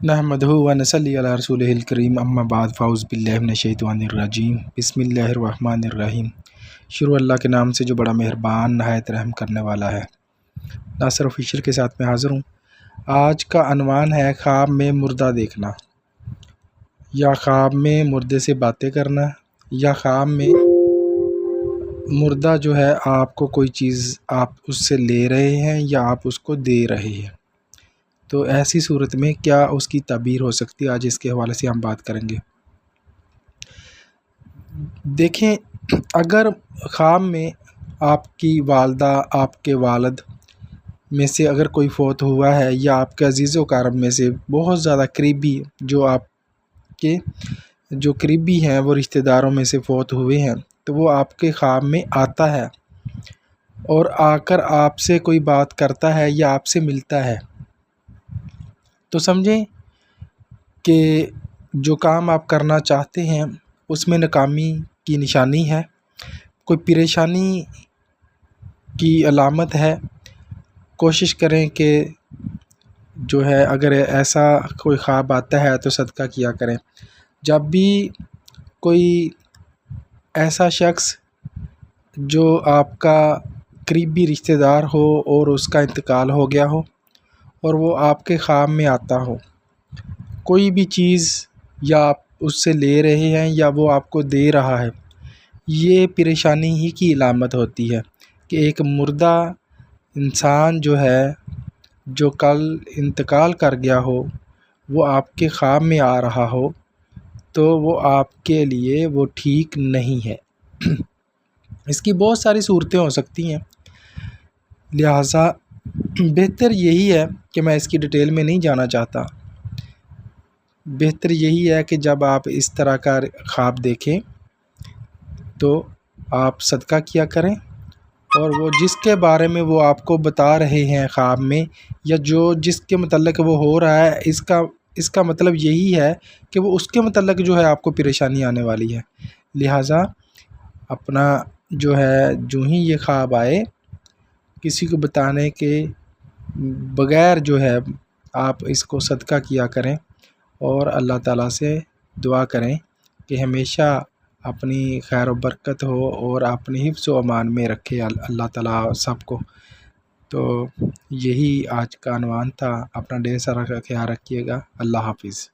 نحمدہ و نصلی علی رسولہ الکریم اما بعد فاعوذ باللہ من الشیطان الرجیم بسم اللہ الرحمن الرحیم۔ شروع اللہ کے نام سے جو بڑا مہربان نہایت رحم کرنے والا ہے۔ ناصر آفیشیل کے ساتھ میں حاضر ہوں۔ آج کا عنوان ہے خواب میں مردہ دیکھنا، یا خواب میں مردے سے باتیں کرنا، یا خواب میں مردہ جو ہے آپ کو کوئی چیز آپ اس سے لے رہے ہیں یا آپ اس کو دے رہے ہیں، تو ایسی صورت میں کیا اس کی تعبیر ہو سکتی ہے، آج اس کے حوالے سے ہم بات کریں گے۔ دیکھیں، اگر خواب میں آپ کی والدہ، آپ کے والد میں سے اگر کوئی فوت ہوا ہے، یا آپ کے عزیز و اقارب میں سے بہت زیادہ قریبی جو آپ کے جو قریبی ہیں وہ رشتہ داروں میں سے فوت ہوئے ہیں، تو وہ آپ کے خواب میں آتا ہے اور آ کر آپ سے کوئی بات کرتا ہے یا آپ سے ملتا ہے، تو سمجھیں کہ جو کام آپ کرنا چاہتے ہیں اس میں ناکامی کی نشانی ہے، کوئی پریشانی کی علامت ہے۔ کوشش کریں کہ جو ہے اگر ایسا کوئی خواب آتا ہے تو صدقہ کیا کریں۔ جب بھی کوئی ایسا شخص جو آپ کا قریبی رشتہ دار ہو اور اس کا انتقال ہو گیا ہو اور وہ آپ کے خواب میں آتا ہو، کوئی بھی چیز یا آپ اس سے لے رہے ہیں یا وہ آپ کو دے رہا ہے، یہ پریشانی ہی کی علامت ہوتی ہے کہ ایک مردہ انسان جو ہے جو کل انتقال کر گیا ہو وہ آپ کے خواب میں آ رہا ہو، تو وہ آپ کے لیے وہ ٹھیک نہیں ہے۔ اس کی بہت ساری صورتیں ہو سکتی ہیں، لہٰذا بہتر یہی ہے کہ میں اس کی ڈیٹیل میں نہیں جانا چاہتا۔ بہتر یہی ہے کہ جب آپ اس طرح کا خواب دیکھیں تو آپ صدقہ کیا کریں، اور وہ جس کے بارے میں وہ آپ کو بتا رہے ہیں خواب میں، یا جس کے متعلق وہ ہو رہا ہے، اس کا مطلب یہی ہے کہ وہ اس کے متعلق جو ہے آپ کو پریشانی آنے والی ہے۔ لہٰذا اپنا جو ہے جو ہی یہ خواب آئے کسی کو بتانے کے بغیر جو ہے آپ اس کو صدقہ کیا کریں، اور اللہ تعالیٰ سے دعا کریں کہ ہمیشہ اپنی خیر و برکت ہو اور اپنی حفظ و امان میں رکھے اللہ تعالیٰ سب کو۔ تو یہی آج کا عنوان تھا۔ اپنا ڈھیر سارا خیال رکھیے گا۔ اللہ حافظ۔